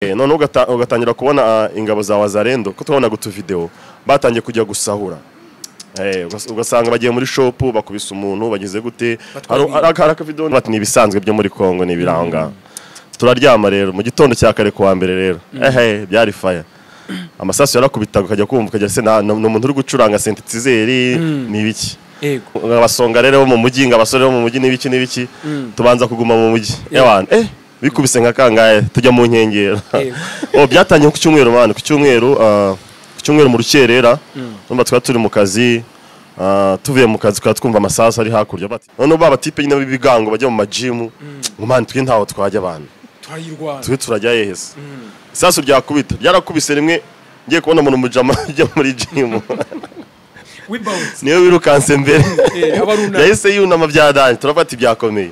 none ugatangira kubona ingabo za Wazalendo ko twabona gutu video batangiye kujya gusahura ugasanga bagiye muri shop bakubisa umuntu bagize gute araka video bati nibisanzwe byo muri Kongo ni biranga turaryama rero mu gitondo cya kare kuwa mbere rero byari fire amasasu yarakubitaga kajya kumva kajya se n'umuntu uri gucuranga synthesizeri ni biki abasonga rero mu mujyi ngabasore bo mu mujyi n'ibiki tubanza kuguma mu mujyi y'abantu bikubise nka kangaye tujya mu nkengero byatangiye ku cyumweru mane ku cyumweru mu rukerera numva twa turi mu kazi tuvuye mu kazi kwa twumva amasasu ari hakurya bati none baba tipe nyine bibigango bajya mu majimu umane twi ntaho twajya abantu twe turajya yehese isasu ryakubita byarakubise rimwe ngiye kubona umuntu mujama ajya muri jimu niyo wirukanse mbere yahise yunama byadanye turafata ibyakomeye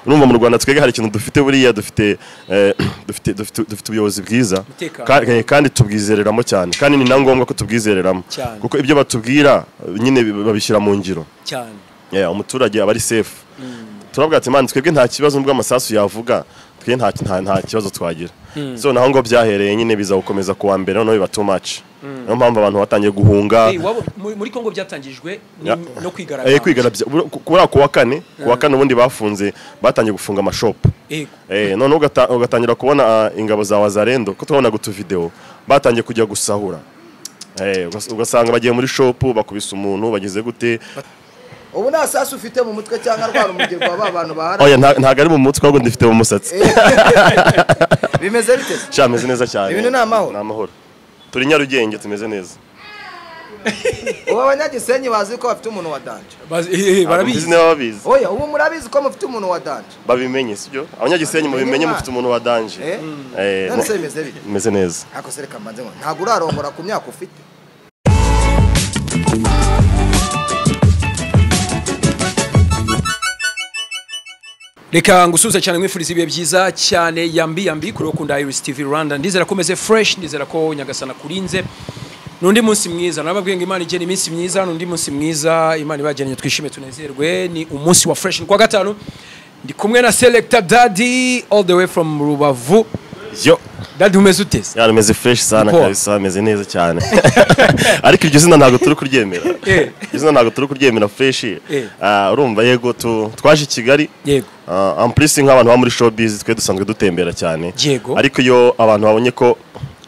urumva mu Rwanda twege hari ikintu dufite buriya dufite ubuyobozi bwiza kandi tubwizereramo cyane kandi ni na ngombwa ko tubwizereramo kuko ibyo batubwira nyine babishyira mu ngiro cyane umuturage aba ari safe turabwira ati man twebwe nta kibazo mbwa amasasu yavuga twe nta kibazo twagira so naho ngo byahereye nyine biza gukomeza kuwa mbere no biba too much niyo mpamvu abantu batangiye guhunga muri Kongo byatangijwe no kwigaragambya kubera kuwa kane ubundi bafunze batangiye gufunga amashop none ugatangira kubona ingabo za Wazalendo ko twabona gutu video batangiye kujya gusahura ugasanga bagiye muri shop bakubisa umuntu bagize gute ubu nta sasu ufite mu mutwe cyangwa rwara umugirwa abantu bahara ntago ari mu mutwe ahubwo ndifite mu musatsi bimeze bite cyameze neza cyane ibintu ni amahoro turi Nyarugenge tumeze neza ubu abanyagisenyi bazi ko bafite umuntu wa danje barabizi oya ubu murabizi ko mufite umuntu wa danje babimenye sibyo abanyagisenyi mubimenye mufite umuntu wa danje none bimeze bite bimeze neza ako sereka manze ngo ntago urarongora ku myaka ufite Reka ngusuze cyane mwifuriza ibihe byiza cyane yambi kuri okunda Iris TV Rwanda ndizera ko meze fresh ndizera ko nyagasana kurinze nundi munsi mwiza nababwiye ngo Imana igene iminsi myiza nundi munsi mwiza Imana ibagennye twishime tunezerwe ni umunsi wa fresh kwa gatanu ndi kumwe na Selector Daddy all the way from Rubavu yo Daddy umeze utese meze fresh sana kabisa ameze neza cyane ariko iryo zina ntago turi kuryemera izina ntago turi kuryemera fresh urumva yego twaje Kigali yego plus nk'abantu ba muri showbiz twe dusanzwe dutembera cyane ariko iyo abantu babonye ko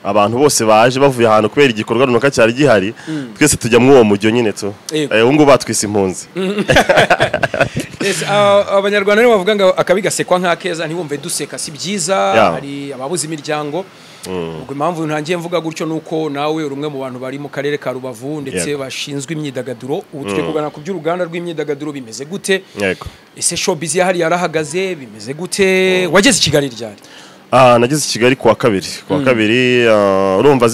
abantu bose baje bavuye ahantu kubera igikorwa runaka cyari gihari twese tujya mu uwo mujyo nyine ungu batwise impunzi abanyarwanda nibo bavuga ngo akabigasekwa nk'akeza ntibumve duseka si byiza hari ababuze imiryango ubwo impamvu ntangiye mvuga gutyo nuko nawe uri umwe mu bantu bari mu karere ka Rubavu ndetse bashinzwe imyidagaduro ubu twe kugana ku by'uruganda rw'imyidagaduro bimeze gute ese showbiz yahari yarahagaze bimeze gute wageze Kigali ryari nageze Kigali kuwa kabiri urumva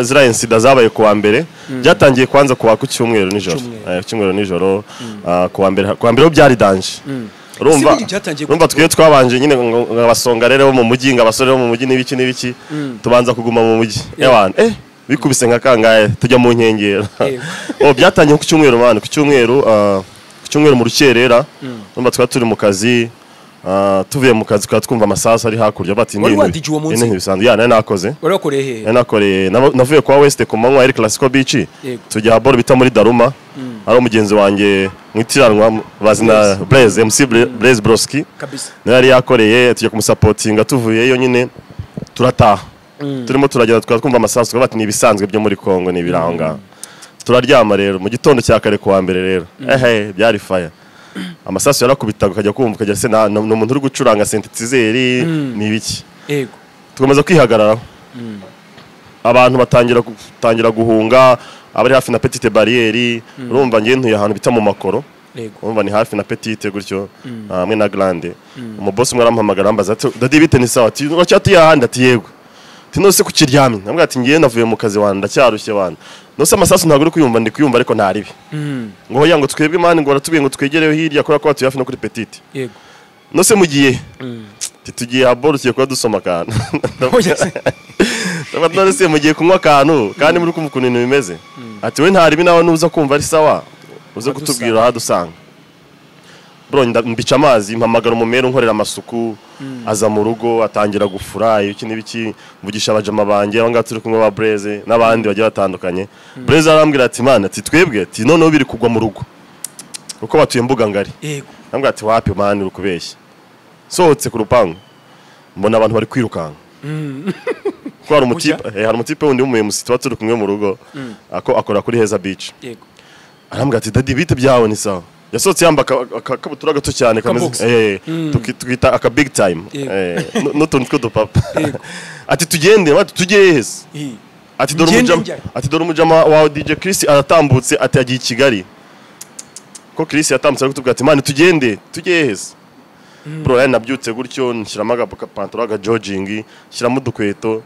zira insida zabaye kuwa mbere byatangiye kwanza kuwa ku cyumweru nijoro kuwa mbere byari danje urumva twe twabanje nyine ngabasonga rero bo mu mujyi ngabasore bo mu mujyi n'ibiki tubanza kuguma mu mujyi y'abantu bikubise nka kangaye tujya mu nkengero byatangiye ku cyumweru mane ku cyumweru mu rukerera numva twa turi mu kazi tuvuye mu kazi kwa twumva amasasu ari hakurya bati ngine bisanzwe nakoze warakoreye nakoreye navuye kwa West ku manywa ari Classico Beach tujya haboro bita muri Daruma ari umugenzi wanjye mwitiranwa bazina Blaze MC Blaze Broski kabisa yari yakoreye tujya kumusapotinga tuvuyeyo nyine turataha turimo turagenda twumva amasasu bati nibisanzwe byo muri Kongo ni biranga turaryama rero mu gitondo cya kare kuwa mbere rero byari fire amasasu yarakubitaga kajya kumva kajya se n'umuntu uri gucuranga synthesizeri ni biki tukomeza kwihagararaho abantu batangira guhunga abari hafi na Petite Barriere urumva ngiye ntuye ahantu bita mu makoro urumva ni hafi na Petite gutyo hamwe na Grande umuboss umwe arampamagara ambaza ati Daddy bite ni sawa ati uracyatuye ahandi ati yego tinose ku kiryamye nambwa ati ngiye navuye mu kazi wanda cyarushye wanda nose amasasu ntago uri kuyumva ndi kuyumva ariko ntaribi ngo hoya ngo twebwe mani ngo ratubwiye ngo twegereyo hirya kora ko tuyafi no kuri Petite yego nose mugiye tugiye haboro tugiye kwa dusoma kana none se mugiye kunywa kantu kandi muri kumva ukuntu bimeze ati we ntaribi nawe nuza kumva ari sawa uze kutubwira aha dusanga bro mbica amazi mpamagara umumero nkorera amasuku aza mu rugo atangira gufura iki n'ibiki mvugisha abajama banjye abanga turi kumwe ba Blaze n'abandi bagiye batandukanye Blaze arambwira ati mana ati twebwe ati noneho biri kugwa mu rugo uko batuye mbuga ngari arambwira ati wapi mani urukubeshya sohotse ku rupangu mbona abantu bari kwirukanka ko hari umutipe wundi w'umuye musiti turi kumwe mu rugo akora kuri Heza Beach arambwira ati dadi bite byawe ni sawa yasohotse yamba akabutura gato cyane kameze tukita aka big time n'utuntu tw'udupapa ati tugende tugeheze ati dore umujama wa DJ Chris aratambutse ati yagiye i Kigali ko Chris yatambutse ari kutubwira ati mani tugende tugeheze bro yani nabyutse gutyo nshyiramo agapantaro aga jogging nshyiramo udukweto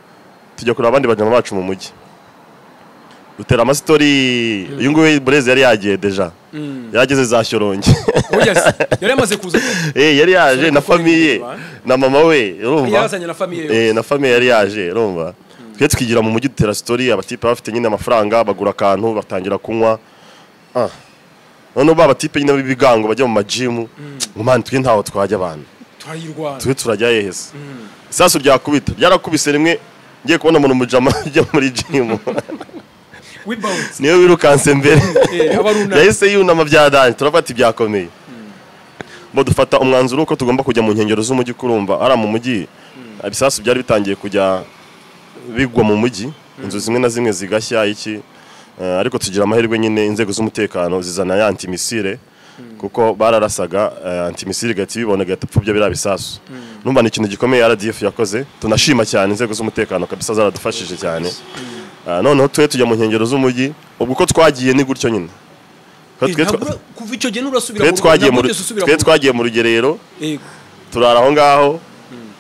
tujya kureba abandi bajama bacu mu mujyi utera amastori uyu nguyu Blaze yari yagiye deja yageze za Shyorongi yari amaze kuza yari yaje na famille na mama we urumva yazanye na famille na famille yari yaje urumva twe twigira mu mujyi dutera story abatipe bafite nyine amafaranga bagura akantu batangira kunywa none baba tipe nyine bibigango bajya mu majimu ngo man twe ntaho twajya abantu twe turajya yehese isasu ryakubita ryarakubise rimwe ngiye kubona umuntu mujama ajya muri gym niyo wirukanse mbere yahise yunama byadanje turafata ibyakomeye bo dufata umwanzuro uko tugomba kujya mu nkengero z'umujyi kurumva ara mu mujyi ibisasu byari bitangiye kujya bigwa mu mujyi inzu zimwe na zimwe zigashya iki ariko tugira amahirwe nyine inzego z'umutekano zizana ya antimisile kuko bararasaga antimisile gati bibona gatapfubye bira bisasu numva ni ikintu gikomeye RDF yakoze tunashima cyane inzego z'umutekano kabisa zaradufashije cyane noneho tujya mu nkengero z'umujyi ubwo ko twagiye ni gutyo nyine kuva icyo gihe nurasubira twe twagiye mu rugerero turara aho ngaho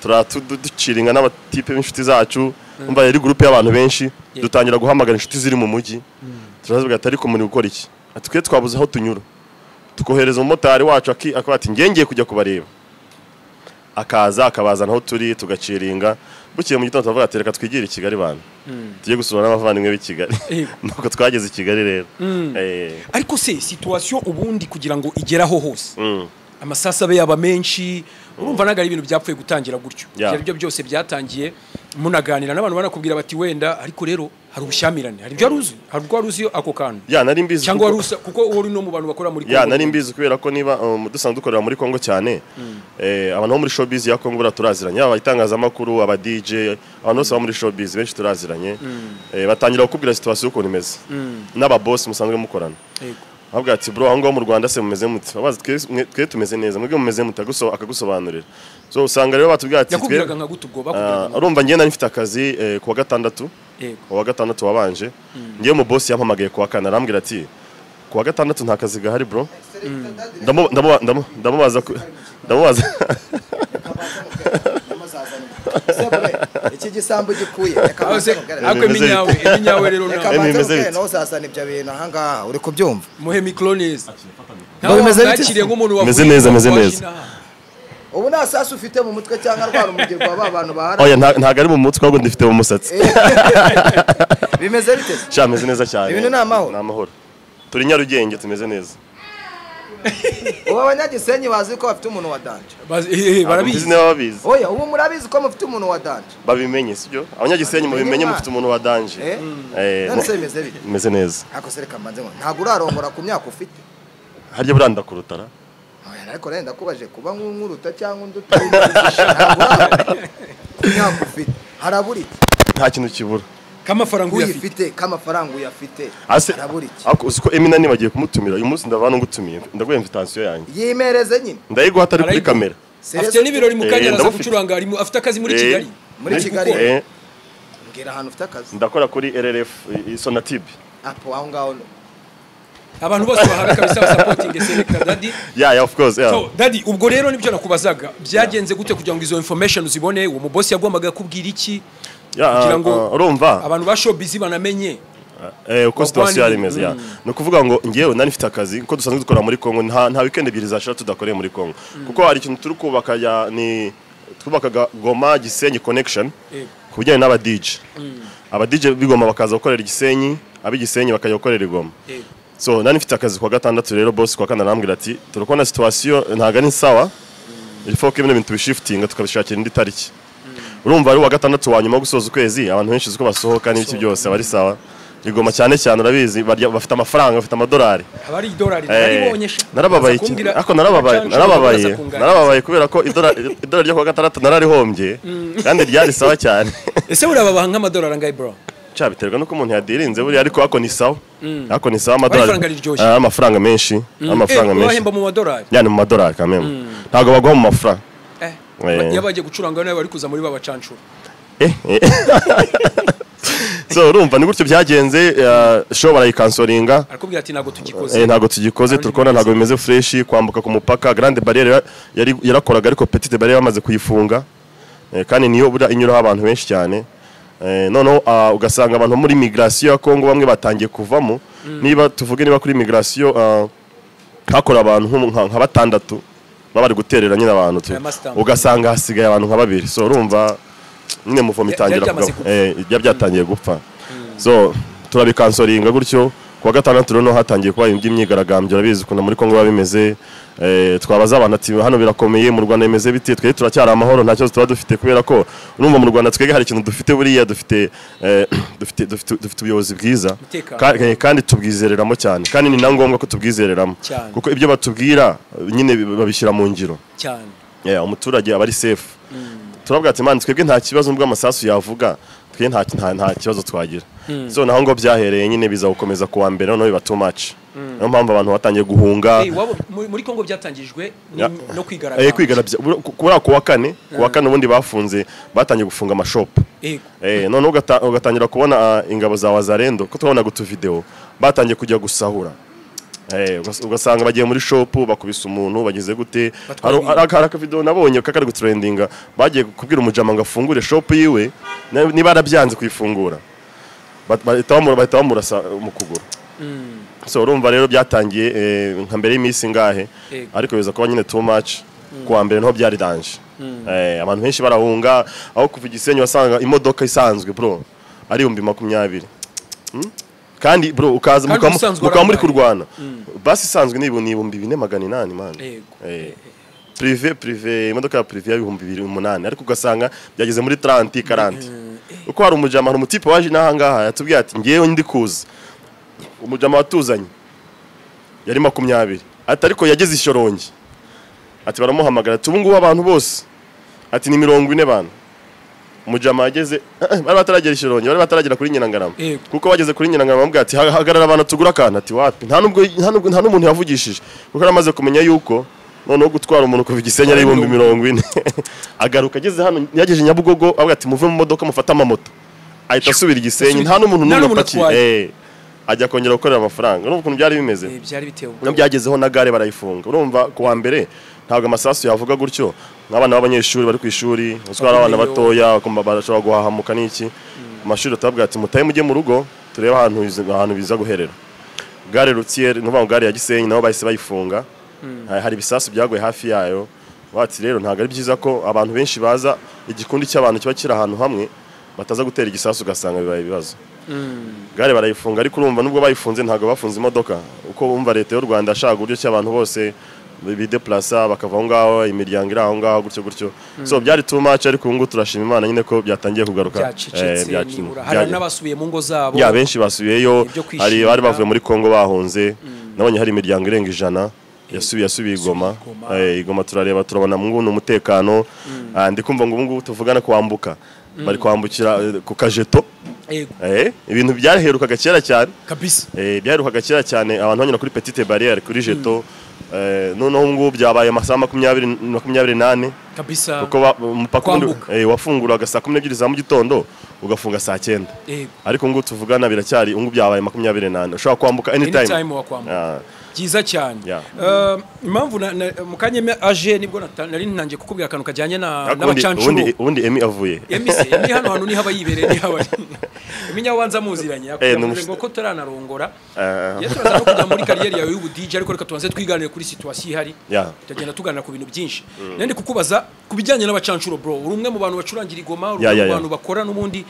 turatuciringa n'abatipe b'inshuti zacu umva yari groupe y'abantu benshi dutangira guhamagara inshuti ziri mu mujyi turavuga ati ariko muri gukora iki ati twe twabuze aho tunyura tukohereza umumotari wacu akabati ngiye kujya kubareba akabazana aho turi tugaciringa bukiye mu gitondo tuvuga ati reka twigire i Kigali bana tujye gusura n'abavandimwe b'i Kigali nuko twageze i Kigali rero ariko se situation ubundi kugira ngo igeraho hose amasasa be yaba menshi urumva nagari ibintu byapfuye gutangira gutyo byo byose byatangiye munaganira n'abantu banakubwira bati wenda ariko rero hari ubushamirane hari byo aruzi hari ubwo aruzi ako kantu nari mbizi cyangwa warusa kuko uri no mu bantu bakora muri Kongo nari mbizi kubera ko niba dusanzwe dukorera muri Kongo cyane abantu bo muri showbiz ya Kongo turaziranye aba itangazamakuru aba DJ abantu bose bo muri showbiz benshi turaziranye batangira gukubwira situation uko imeze n'aba boss musanzwe mukorana avuga ati bro aho mu Rwanda se mumeze mute abazi twe tumeze neza mwebwe mumeze mute akagusobanurira so usanga rero batubwira ati yakubwiraga nka gute ubwo bakubwiraga urumva ngiye nari mfite akazi ku wa gatandatu wabanje ngiye mu boss yampamagaye ku wa kane arambwira ati ku wa gatandatu nta kazi gahari bro ndamubaza iki gisambu gikuye akwe minyawe rero no sasana ibyo bintu aha ngaha uri kubyumva muhe micrones bimeze nk'umuntu wavuye meze neza ubu nta sasu ufite mu mutwe cyangwa rwara umugirwa aba bantu bahara oya ntago ari mu mutwe ahubwo ndifite mu musatsi bimeze bite cyameze neza cyane ibintu ni amahoro turi Nyarugenge tumeze neza ubu abanyagisenyi bazi ko bafite umuntu wa danje barabizi babizi oya ubu murabizi ko mufite umuntu wa danje babimenye sibyo abanyagisenyi mubimenye mufite umuntu wa danje none se bimeze bite bimeze neza ako sereka manze ngo ntago urarongora ku myaka ufite harya buranda kurutara ariko renda kubaje kuba nk'uruta cyangwa unduta myaka ufite haraburi nta kintu kibura kamafaranga uyafite haraburi uko Emina ni bagiye kumutumira uyu munsi ndavana ngutumiye ndaguye invitation yanjye yimereze nyine ndayiguha atari kuri kamera afite n'ibirori mu Kagera za gucuranga afite akazi muri Kigali mbwira ahantu ufite akazi ndakora kuri RRF Sonatib apo aho ngaho abantu bose bahara kabisa supporting Selector Daddy of course so Daddy ubwo rero nibyo nakubazaga byagenze gute kugira ngo izo information uzibone uwo mu boss yagombaga kubwira iki kugira ngo urumva abantu ba showbiz banamenye uko situation yari imeze no kuvuga ngo ngiyewe nari mfite akazi uko dusanzwe dukora muri Kongo nta weekend ebyiri zashira tudakoreye muri Kongo kuko hari ikintu turi kubaka twubakaga Goma Gisenyi connection kubijyanye n'aba DJ aba DJ bigoma bakaza gukorera Gisenyi abi Gisenyi bakajya gukorera Goma so nani mfite akazi kwa gatandatu rero boss kwa kane arambwira ati turakona situation ntaga ni sawa il faut que ibintu bintu bishiftinga tukabishakira indi tariki urumva ari wa gatandatu wa nyuma gusoza ukwezi abantu benshi zuko basohoka n'iki byose bari sawa igoma cyane cyane urabizi bafite amafaranga bafite amadolari abari dolari naribonyesha narababaye ako narababaye kubera ko idolari ryo kwa gatandatu nararihombye kandi ryari sawa cyane ese urababaha nk'amadolari angahe bro biterwa nuko umuntu yadirinze buri ariko ako ni sawa amadolari amafaranga menshi bahemba mu madolari yani mu madolari kameme ntago bagwa mu mafaranga yabaje gucuranga nawe bari kuza muri babacancura so urumva ni gutyo byagenze show barayikansoringa arakubwira ati ntago tugikoze turikona ntago bimeze fresh kwambuka ku mupaka grande barriere yarakoraga ariko petite barriere bamaze kuyifunga kandi niyo bura inyuraho abantu benshi cyane noneho ugasanga abantu muri migration ya Kongo bamwe batangiye kuvamo niba tuvuge niba kuri migration hakora abantu nka batandatu bari guterera nyine abantu ugasanga hasigaye abantu nka babiri so urumva nyine muvo mitangira byatangiye gupfa so turabikansoringa gutyo kuwa gatandatu rero hatangiye kuba imyigaragambyo urabizi kuna muri Kongo babimeze twabaza abantu ati hano birakomeye mu Rwanda bimeze bite twe turacyari amahoro nta kibazo tuba dufite kubera ko urumva mu Rwanda twege hari ikintu dufite buriya dufite ubuyobozi bwiza kandi tubwizereramo cyane kandi ni nangombwa ko tubwizereramo kuko ibyo batubwira nyine babishyira mu ngiro cyane umuturage aba ari safe turabwira ati man twebwe nta kibazo nubwo amasasu yavuga twe nta kibazo twagira so naho ngo byahereye nyine biza gukomeza kuwa mbere no biba too much no mpamvu abantu batangiye guhunga muri Kongo byatangijwe no kwigaragambya kuwa kane ubundi bafunze batangiye gufunga amashop none ugatangira kubona ingabo za Wazalendo ko tubona gutu video batangiye kujya gusahura ugasanga bagiye muri shop bakubisa umuntu bagize gute aka video nabonye kakari gutrendinga bagiye kubwira umujama ngo afungure shop yiwe niba arabyanze kuyifungura bahita bamurasa mu kuguru so urumva rero byatangiye nka mbere y'imisi ngahe ariko biza kuba nyine too much kuwa mbere niho byari danje abantu benshi barahunga aho kuva Gisenyi wasanga imodoka isanzwe bro ari 2020 kandi bro ukaza mukaba muri kurwana basi isanzwe ni 2400 man privé imodoka ya privé ya 2008 ariko ugasanga byageze muri 30-40 uko hari umujama hari umutipe waje nahangaha yatubwiye ati ngiyeyo ndi kuza umujama watuzanye yari 20 ati ariko yageze ishorongi ati baramuhamagara tubungu abantu bose ati ni 40 bana umujama yageze bari bataragera ishorongi bari bataragera kuri Nyirangarama kuko bageze kuri Nyirangarama bamubwiye ati hagarara abantu tugura kana ati wapi nta n'umuntu yavugishije kuko aramaze kumenya yuko noneho gutwara umuntu kuva Gisenyi ari 40 agaruka ageze hano yageje Nyabugogo avuga ati muve mu modoka mufata amamoto ahita asubira Gisenyi nta n'umuntu n'umwe ajya kongera gukorera amafaranga urumva ukuntu byari bimeze byari bitewe no byagezeho na gare barayifunga urumva kuwa mbere ntabwo amasasu yavuga gutyo n'abana b'abanyeshuri bari ku ishuri uswara abana batoya bakumva barashobora guhahamuka n'iki amashuri atabwira ati mutaye mujye mu rugo turebe ahantu biza guherera gare Rutier n'uva gare ya Gisenyi nabo bahise bayifunga hari bisasu byagoye hafi yayo bati rero ntabwo ari byiza ko abantu benshi baza igikundi cy'abantu kiba kiri ahantu hamwe bataza gutera igisasu ugasanga bibaye ibibazo gare barayifunga ariko urumva nubwo bayifunze ntabwo bafunze imodoka uko bumva leta y'u Rwanda ashaka uburyo cy'abantu bose bideplaça bakava aho ngaho imiryango iri aho ngaho gutyo so byari too much ariko ubu ngubu turashima Imana nyine ko byatangiye kugaruka hari n'abasubiye mu ngo zabo benshi basubiyeyo hari bari bavuye muri Kongo bahunze nabonye hari imiryango irenga 100 yasubiye Igoma turareba turabona mu ngubu umutekano ndikumva ngo ubu ngubu tuvugana kwambuka bari kwambukira ku Kajeto ibintu byaherukaga kera cyane kabisa byaherukaga kera cyane abantu banyura kuri petite barriere kuri Jeto noneho ngo byabaye amasaha 28 kabisa kuko umupaka wafunguraga saa 12 za mu gitondo ugafunga saa 9 ariko ngo tuvugana biracyari ngo byabaye 28 ushobora kwambuka anytime byiza cyane impamvu mukanye aje nibwo nari ntangiye kukubwira akantu kajyanye n'abacancuro ubundi Emi avuye Emi hano hantu ni haba yibereye ni haba Emi nyawanza muziranye yakuvuze ngo ko taranarongora yaturaza no kujya muri kariyeri yawe y'ubu DJ ariko reka tubanze twiganire kuri situation ihari tugenda tuganira ku bintu byinshi nende kukubaza kubijyanye n'abacancuro bro uri umwe mu bantu bacurangira igoma uri mu bantu bakora n'ubundi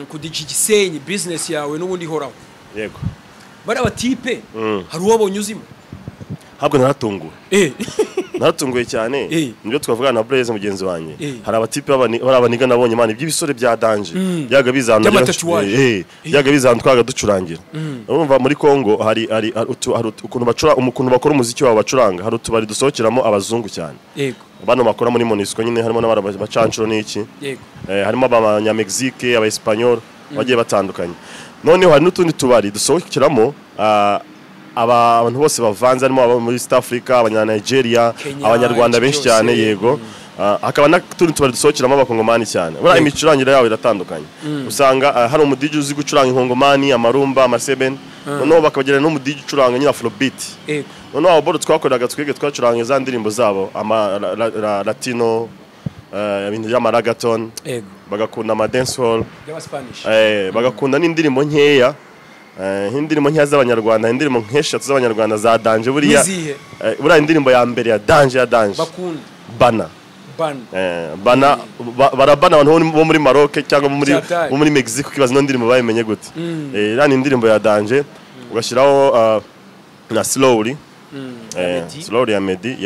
ku DJ Gisenyi business yawe n'ubundi horaho yego bari abatipe hari uwabonye uzima habwo naratunguwe naratunguwe cyane nibyo twavugana na Blaze mugenzi wanjye hari abatipe bari abaniga nabonye man iby'ibisore bya danje byaga bizana byaga bizana twaga ducurangira urumva muri Kongo hari ukuntu bacura umukuntu bakora umuziki wabo bacuranga hari utubari dusohokeramo abazungu cyane bano bakora muri Monisco nyine harimo n'abacancuro n'iki harimo abanya-Mexique aba-Espanyol bagiye batandukanye noneho hari n'utundi tubari dusohokeramo abantu bose bavanze harimo abo muri East Africa abanya-Nigeria abanyarwanda benshi cyane yego akaba n'utundi tubari dusohokeramo abakongomani cyane buriya imicurangire yawe iratandukanye usanga hari umudiji uzi gucuranga inkongomani amarumba amaseben noneho bakabagira n'umudiji ucuranga nyine afrobeat noneho abo twakoreraga twege twacuranga za ndirimbo zabo latino ibintu by'amaragaton bagakunda ama dancehall bagakunda n'indirimbo nkeya indirimbo nkeya z'abanyarwanda indirimbo nk'eshatu z'abanyarwanda za danje buriya indirimbo ya mbere ya danje bana barabana abantu bo muri Maroc cyangwa bo muri Mexico kibaza no ndirimbo bayimenye gute ni indirimbo ya danje ugashyiraho na slowly ya Medi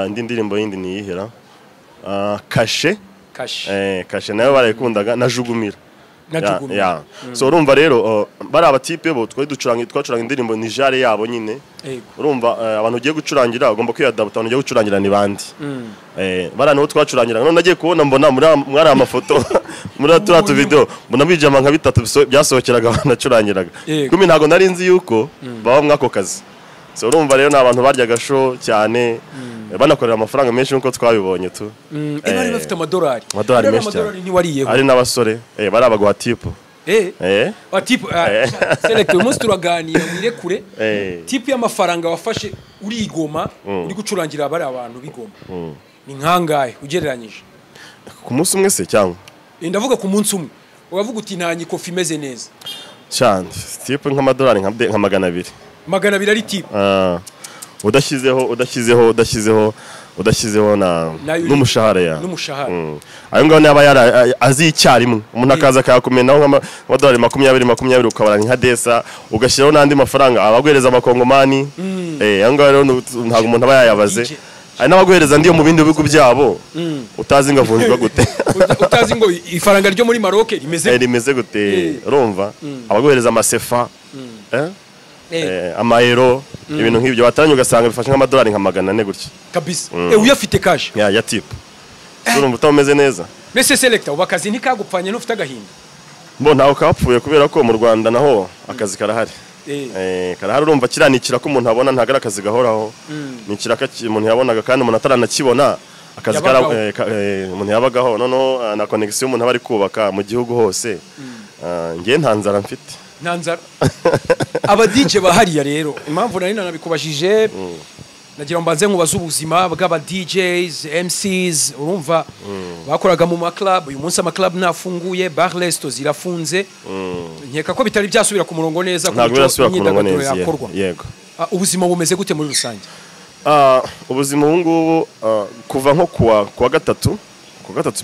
indi ndirimbo yindi niyihera kashe nayo barayikundaga na jugumira so urumva rero bari abatipe bo twacuranga indirimbo ni jare yabo nyine urumva abantu ugiye gucurangira ugomba kwiyadapta abantu ugiye gucurangira ni bandi bari naho twacurangira none nagiye kubona mbona muri amafoto muri turatu video mbona bijama nka bitatu byasohokeraga banacurangiraga kumi ntago nari nzi yuko baba mwako kazi so urumva rero n'abantu baryaga show cyane banakorera amafaranga menshi nkuko twabibonye tu bari bafite amadolari menshi cyane ari n'abasore bari abagwa tipo tipo select umunsi turaganira mwirekure tipo y'amafaranga wafashe urigoma uri gucurangira bari abantu bigoma ni nkangahe ugereranyije ku munsi umwe se cyangwa ndavuga ku munsi umwe ubavuga uti ntanyi kofi imeze neza cyane tipo nk'amadolari nka 200 200 ari tipo udashyizeho n'umushahara ya ayo ngaho naba azi icyarimwe umuntu akaza akayakumenaho nk'amadolari 20 ukabara nka desa ugashyiraho n'andi mafaranga abaguhereza amakongomani ayo ngaho rero ntabwo umuntu aba yayabaze hari n'abaguhereza ndiyo mu bindi bihugu byabo utazi ngo avunjwa gute utazi ngo ifaranga ryo muri Maroc rimeze gute urumva abaguhereza amasefa amayero ibintu nk'ibyo watanye ugasanga bifashe nk'amadolari nka 400 gutya kabisa uyafite cash ya tip urumva utameze neza mese selector ubakazi ntikagupfanye n'ufite agahinda bo ntaho kapfuye kubera ko mu Rwanda naho akazi karahari karahari urumva kiranikira ko umuntu abona ntago akazi gahoraho ni kiraka umuntu yabonaga kandi umuntu ataranakibona akazi umuntu yabagaho noneho na connection umuntu bari kubaka mu gihugu hose ngiye ntanzara mfite nanzara aba DJ bahariya rero impamvu nari nanabikubajije nagira mbanze nkubaza ubuzima bw'aba DJs MCs urumva bakoraga mu club uyu munsi club nafunguye bar resto zirafunze nkeka ko bitari byasubira ku murongo neza kuko imyidagaduro yakorwa yego ubuzima bumeze gute muri rusange ubuzima ubu ngubu kuva nko kuwa gatatu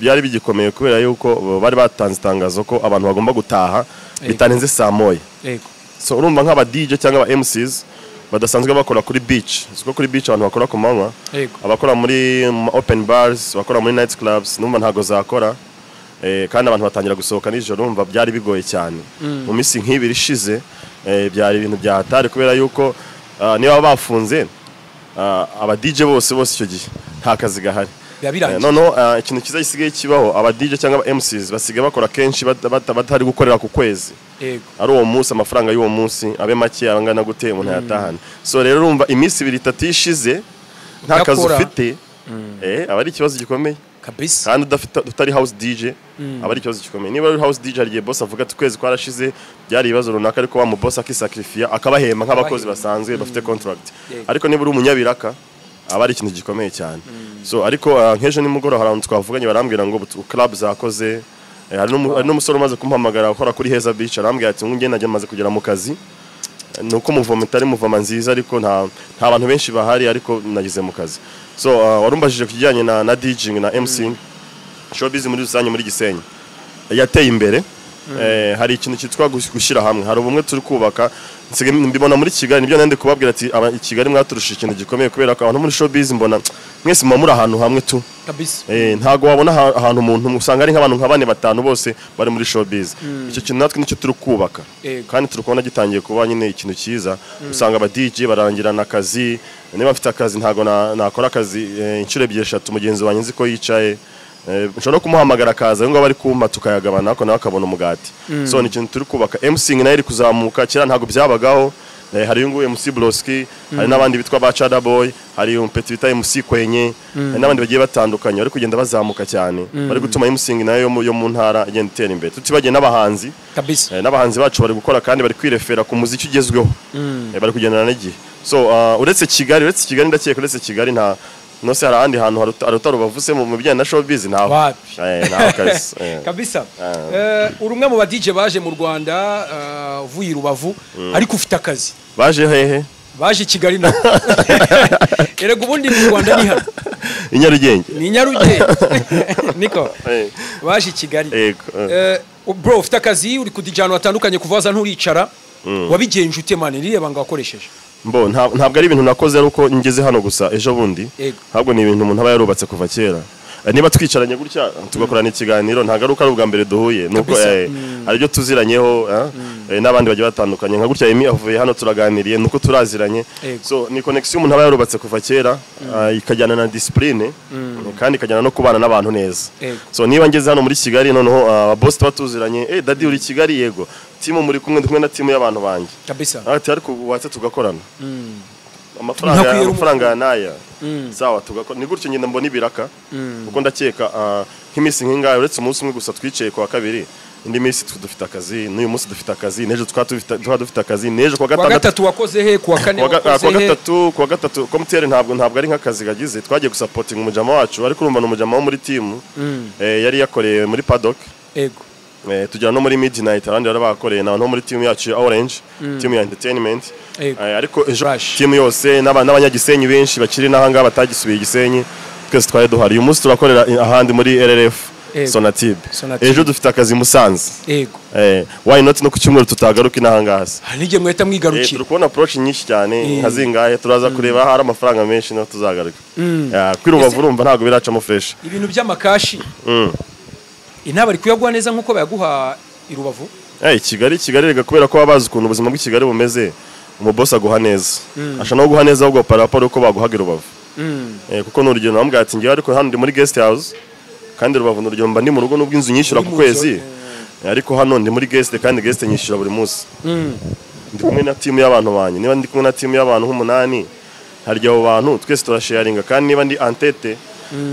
byari bigikomeye kubera yuko bari batanze itangazo ko abantu bagomba gutaha bitarenze saa moya so urumva nk'aba DJ cyangwa aba MCs badasanzwe bakora kuri beach siko kuri beach abantu bakora ku manywa abakora muri open bars bakora muri night clubs numva ntago zakora kandi abantu batangira gusohoka nijoro numva byari bigoye cyane mu minsi nk'ibiri ishize byari ibintu byahatari kubera yuko niba bafunze aba DJ bose icyo gihe nta kazi gahari ikintu kiza gisigaye kibaho aba DJ cyangwa aba MCs basigaye bakora kenshi batari gukorera ku kwezi ari uwo munsi amafaranga y'uwo munsi abe make abangana gute umuntu yatahana so rero urumva iminsi 2-3 ishize nta kazi ufite aba ari ikibazo gikomeye kabisa kandi utari house DJ aba ari ikibazo gikomeye niba ari house DJ hari boss avuga ati kwezi kwarashize byari ibibazo runaka ariko wa mu boss akisacrifice akabahema nk'abakozi basanzwe bafite contract ariko niba uri umunyabiraka aba ari ikintu gikomeye cyane so ariko nk'ejo nimugoroba hari abantu twavuganye barambwira ngo club zakoze hari n'umusore umaze kumpamagara ukora kuri Heza Beach arambwira ati ngende najya maze kugera mu kazi nuko muvoma itari muvoma nziza ariko nta bantu benshi bahari ariko nagize mu kazi so warumbajije kujyanye na DJing na MC showbiz muri rusange muri Gisenyi yateye imbere hari ikintu cyitwa gushyira hamwe, hari ubumwe turi kubaka. Mbibona muri Kigali, nibyo nandi kubabwira ati i Kigali mwaturushije ikintu gikomeye, kubera ko abantu muri showbiz mbona mwese muri ahantu hamwe tu kabisa. Ntago wabona ahantu umuntu usanga ari nk'abantu nka 4-5 bose bari muri showbiz. Icyo kintu natwe nicyo turi kubaka, kandi turi kubona gitangiye kuba nyine ikintu cyiza. Usanga aba DJ barangirana akazi, niba mfite akazi ntago nakora akazi inshuro 2-3 mugenzi wanjye nzi ko yicaye, nshobora kumuhamagara akaza ngo bari kumpa tukayagabana ko nawe akabona umugati. So ni ikintu turi kubaka. MC nayo iri kuzamuka, kera ntago byabagaho. Hari uyu MC Broski, hari n'abandi bitwa ba Chada Boy, hari umpeti bita MC Kwenye, hari n'abandi bagiye batandukanye bari kugenda bazamuka cyane, bari gutuma MC nayo yo mu ntara igenda itera imbere. Tutibagiye n'abahanzi kabisa, n'abahanzi bacu bari gukora kandi bari kwirefera ku muziki ugezweho, bari kugendana n'igihe. So uretse Kigali ndakeka uretse Kigali nta nose hari ahandi hantu harutari bavuse mu bijyanye na showbiz ntaho kabisa. Urumwe mu ba DJ baje mu Rwanda uvuye Rubavu ariko ufite akazi. Baje hehe? Baje Kigali na erega ubundi mu Rwanda ni hano Inyarugenge. Ni Nyarugenge niko baje Kigali. Bro ufite akazi, uri kudijana watandukanye kuvaza nturicara, wabigenje ute mane nireba ngo wakoresheje? Mbo ntabwo ari ibintu nakoze aruko ngeze hano gusa ejo bundi, ntabwo ni ibintu umuntu aba yarubatse kuva kera. Niba twicaranye gutya tugakorana ikiganiro ntagaruka ari ubwa mbere duhuye, nuko hari ibyo tuziranyeho n'abandi bagiye batandukanye, nka gutya Emi avuye hano turaganiriye nuko turaziranye. So ni connection umuntu aba yarubatse kuva kera, ikajyana na discipline kandi ikajyana no kubana n'abantu neza. So niba ngeze hano muri Kigali noneho boss batuziranye, Daddy uri Kigali, yego timu muri kumwe na timu y'abantu banjye kabisa, ati ariko watse tugakorana amafaranga naya sawa tugakora. Ni gutyo ngenda mbona ibiraka kuko ndakeka nk'imisi nk'ingayo uretse umunsi umwe gusa twicaye kwa kabiri, indi minsi dufite akazi, n'uyu munsi dufite akazi, nejo dufite akazi, nejo kwa gatatu wakoze he, kwa kane wakoze he, kwa gatatu komtere ntabwo ari nk'akazi gagize, twagiye gusupporting umujama wacu ariko urumva n'umujama wo muri team yari yakoreye muri paddock, tujya no muri midnight, abandi bari bakoreye n'abantu muri team yacu Orange, team ya entertainment. Ariko team yose n'abanyagisenyi benshi bakiri nahanga batagisubiye Gisenyi, twese twari duhari. Uyu munsi turakorera ahandi muri RRF Sonatube, ejo dufite akazi Musanze. Why not no ku cyumweru tutagaruka inahanga hasi, nige mweta mwigarukira. Turi kubona approach nyinshi cyane nkazingaye, turaza kureba hari amafaranga menshi no tuzagaruka. Kwirubavu urumva ntago biracamo fresh ibintu by'amakashi. Inaba ari kuyagwa neza nkuko bayaguha i Rubavu. Kigali rega kubera ko babazi ukuntu ubuzima bw'i Kigali bumeze, umuboss aguha neza, ashana no guha neza ahubwo paraporo uko baguhaga i Rubavu. Kuko n'urugero nambwa ati ngiye ariko hano ndi muri guest house, kandi Rubavu n'urugero mba ndi mu rugo n'ubwo inzu nyishyura ku kwezi, ariko hano ndi muri guest kandi guest nyishyura buri munsi. Ndi kumwe na team y'abantu banye, niba ndi kumwe na team y'abantu nk'umunani, harya abo bantu twese turasharinga, kandi niba ndi antete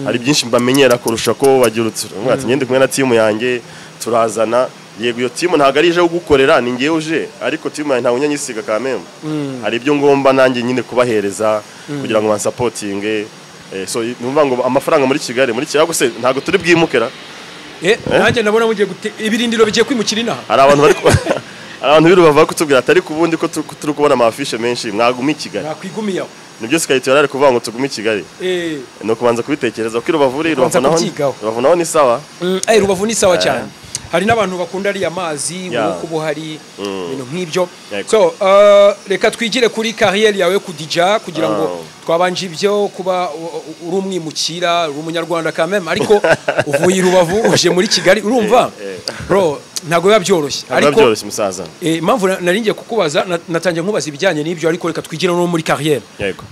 hari byinshi mbamenyera kurusha ko bagirutse. Ati ngende kumwe na team yanjye turazana, yego iyo team ntago ari ije gukorera, ni ngiye uje, ariko team yanjye ntago nyanyisiga kameme. Hari ibyo ngomba nanjye nyine kubahereza kugira ngo bansupportinge. So numva ngo amafaranga muri Kigali se ntago turi bwimukera. Nanjye nabona mugiye ibirindiro bigiye kwimukira inaha. Hari abantu bari abantu birubavuga kutubwira atari kubundi ko turi kubona amafishe menshi mwaguma i Kigali. Nakwigumiyaho. Nibyo sikayito yarari kuvuga ngo tugume i Kigali. No kubanza kubitekereza ko Rubavu naho ni sawa. Rubavu ni sawa cyane. Hari n'abantu bakunda ari amazi uko buhari ibintu nk'ibyo. So reka twigire kuri carrière yawe ku DJ kugira ngo twabanje ibyo kuba uri umwimukira, uri umunyarwanda kameme, ariko uvuye Rubavu uje muri Kigali urumva bro ntago biba byoroshye. Ariko byoroshye musaza. Impamvu naringiye kukubaza natangiye nkubaza ibijyanye n'ibyo, ariko reka twigire no muri carrière.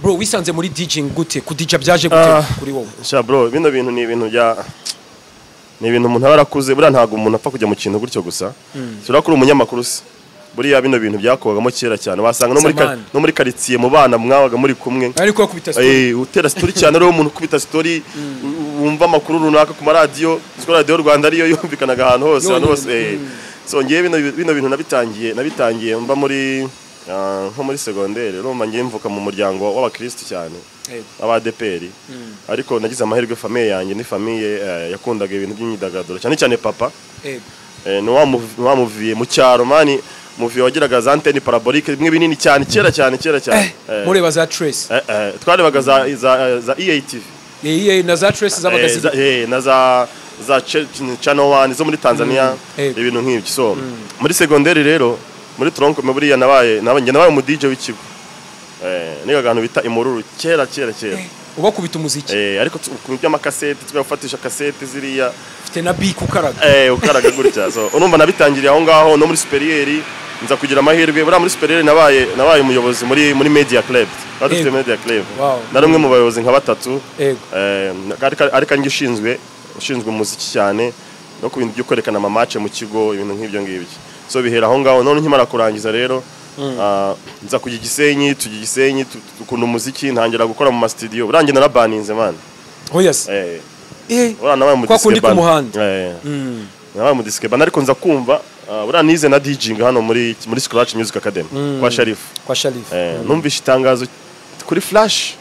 Bro wisanze muri DJing gute, ku DJ byaje gute kuri wowe? Sha bro bino bintu ni ibintu bya ni ibintu umuntu abarakuze, buriya ntago umuntu apfa kujya mu kintu gutyo gusa. Turakuri umunyamakuru se, buriya bino bintu byakogamo kera cyane, wasanga no muri quartier mu bana mwabaga muri kumwe, ariko kubita story utera story cyane rero umuntu kubita story wumva amakuru runaka ku radio, Radio Rwanda ariyo yumvikanaga ahantu hose. So ngiye bino bintu nabitangiye mba muri nko muri secondaire, urumva ngiye mvuka mu muryango w'abakristo cyane abadeperi, ariko nagize amahirwe famille yanjye ni famille yakundaga ibintu by'imyidagaduro cyane papa. No wamuviye mu cyaro mani, muviye wagiraga za antenne parabolique bimwe binini cyane kera cyane. Mureba za Trace. Twarebaga za EATV. Na za Trace zabaga na za za Channel 1 zo muri Tanzania ibintu nk'ibyo so muri secondaire rero muri tronco buriya nabaye mu DJ w'ikigo niga ahantu bita imururu kera uba kubita umuziki ariko ku by'amakasete tugafatisha kasete ziriya ufite na beat ukaraga ukaraga gutya so urumva nabitangiriye aho ngaho no muri superieur nza kugira amahirwe bura muri superieur nabaye umuyobozi muri media club badufite media club narumwe mu bayobozi nka batatu ariko ngishinzwe umuziki cyane no ku bintu byo kwerekana ama match mu kigo ibintu nk'ibyo ngibyo so bihera aho ngaho none nkimara kurangiza rero nza kujya Gisenyi tukunda umuziki ntangira gukora mu studio burangiye narabaninze man yes nabaye mu disque band nabaye mu disque band ariko nza kumva buranize na DJing hano muri Scratch Music Academy kwa Sharif numvishe itangazo kuri Flash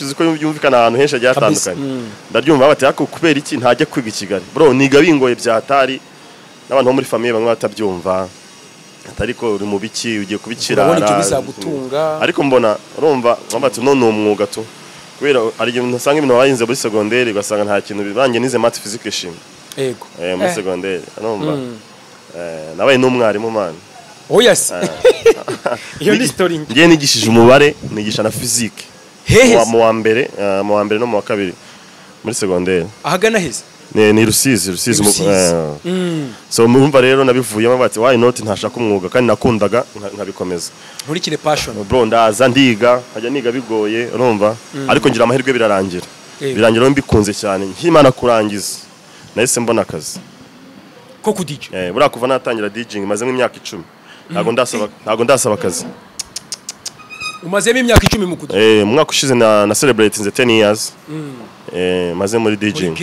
ziko yumvikana ahantu henshi agiye atandukanye ndaryumva bati ako kubera iki ntajya kwiga i Kigali bro niga bingoye byatari n'abantu bo muri famille bamwe batabyumva atariko uri mu biki ugiye kubikirara ariko mbona urumva bati none umwuga tu kubera ari igihe nasanga ibintu bahinze muri secondaire ugasanga nta kintu bibange nize math physics shim muri secondaire urumva nabaye n'umwarimu man yes iyo ni story ngiye nigishije umubare nigisha na physique mu wa mbere no mu wa kabiri muri secondaire ahagana heza ni Rusizi so mumva rero nabivuyemo bati why not ntashaka umwuga kandi nakundaga nkabikomeza nkurikire passion bro ndaza ndiga hajya niga bigoye urumva ariko ngira amahirwe birangira mbikunze cyane nkimana kurangiza nahise mbona akazi ko ku DJ bura kuva natangira DJing maze nk'imyaka 10 ntago ndasaba akazi umazemo imyaka 10 mu kudu mu mwaka ushize na celebrate 10 years maze muri DJing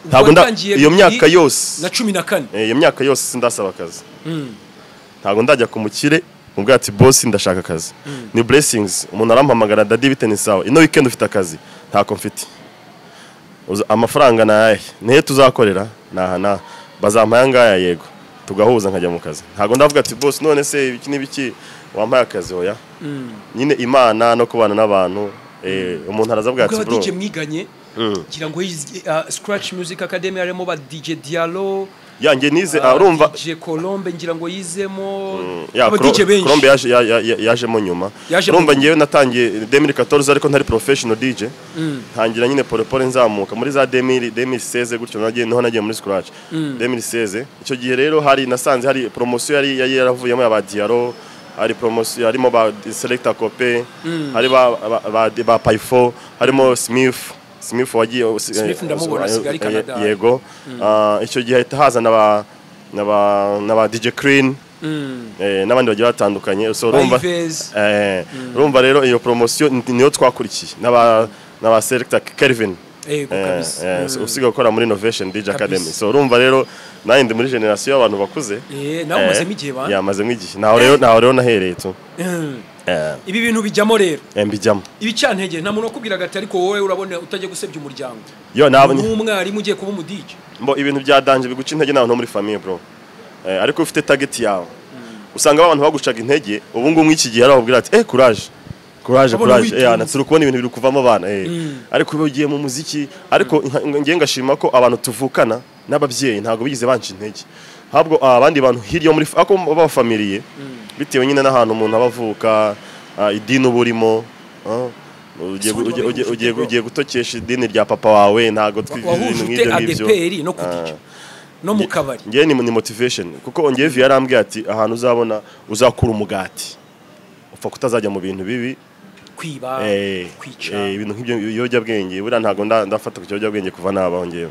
ntago iyo myaka yose na 14 iyo myaka yose sindasaba akazi ntago ndajya ku mukire ubwo ati boss ndashaka akazi ni blessings umuntu arampamagara dadi biteni sawa ino weekend ufite akazi ntako mfite amafaranga naye nihe tuzakorera na bazampaya ngaya yego tugahuza nkajya mu kazi ntago ndavuga ati boss none se ibiki nibiki wampaye akazi oya nyine imana no kubana n'abantu umuntu arazavuga ati bro DJ mwiganye gira ngo Scratch Music Academy arimo ba DJ Diallo yanjye nize urumva DJ Colombe ngira ngo yizemo DJ benshi Colombe yajemo nyuma urumva ngiye natangiye 2014 ariko ntari professional DJ ntangira nyine pole nzamuka muri za 2016 gutyo nagiye muri Scratch 2016 icyo gihe rero nasanze hari promotion yari yaravuyemo ya ba Diallo hari promotion harimo ba Selector Cope hari ba Paifo harimo Smith wagiye Smith ndamubona Kigali Canada yego icyo gihe haza na DJ Green n'abandi bagiye batandukanye so urumva rero iyo promotion niyo twakurikiye n'aba Selector Kelvin usiga gukora muri Innovation DJ Academy so urumva rero nandi muri generation y'abantu bakuze nawe umazemo igihe bana yamazemo igihe naho rero nahereye tu ibi bintu bijyamo rero mbijyamo ibicantege nta muntu wakubwiraga ati ariko wowe urabona utajye gusebya umuryango umwarimu ugiye kuba umudije ibintu byadanje biguca intege n'abantu muri famille bro ariko ufite target yawe usanga abantu bagucaga intege ubu ngubu iki gihe arababwira ati courage naturi kubona ibintu biri kuvamo abana ariko ugiye mu muziki ariko ngiye ngashima ko abantu tuvukana n'ababyeyi ntago bigize banca intege habwo abandi bantu hiryo muri ako bafamiliye bitewe nyine n'ahantu umuntu abavuka idini uburimo ugiye gutokesha idini rya papa wawe ntago twibintu nk'ibyo no kudije no mu kabari ngiye ni motivation kuko ngiye vi yarambwiye ati ahantu uzabona uzakura umugati upfa kutazajya mu bintu bibi kwiba kwica ibintu nk'ibyo yojya bwenge bura ntago ndafata ku cyojya bwenge kuva nabaho ngiye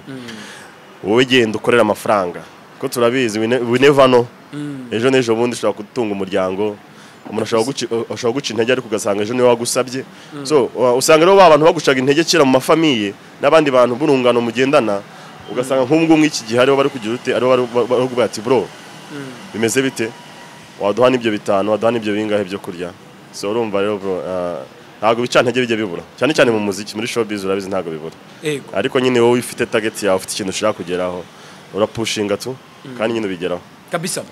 wowe genda ukorera amafaranga ko turabizi we never know ejo nejo bundi ushobora gutunga umuryango umuntu ashobora guca intege ariko ugasanga ejo niwe wagusabye so usanga rero abantu bagushaga intege kira mu mafamiye n'abandi bantu burungano mugendana ugasanga nk'ubwo mw'iki gihe ariho bari kugira ute ariho bari ati bro bimeze bite waduha n'ibyo bitanu waduha n'ibyo bingahe byo kurya so urumva rero bro ntago bicantege bijye bibura cyane mu muziki muri showbiz urabizi ntago bibura ariko nyine wowe ufite target yawe ufite ikintu ushaka kugeraho urapushinga tu kandi nyine bigeraho kabisa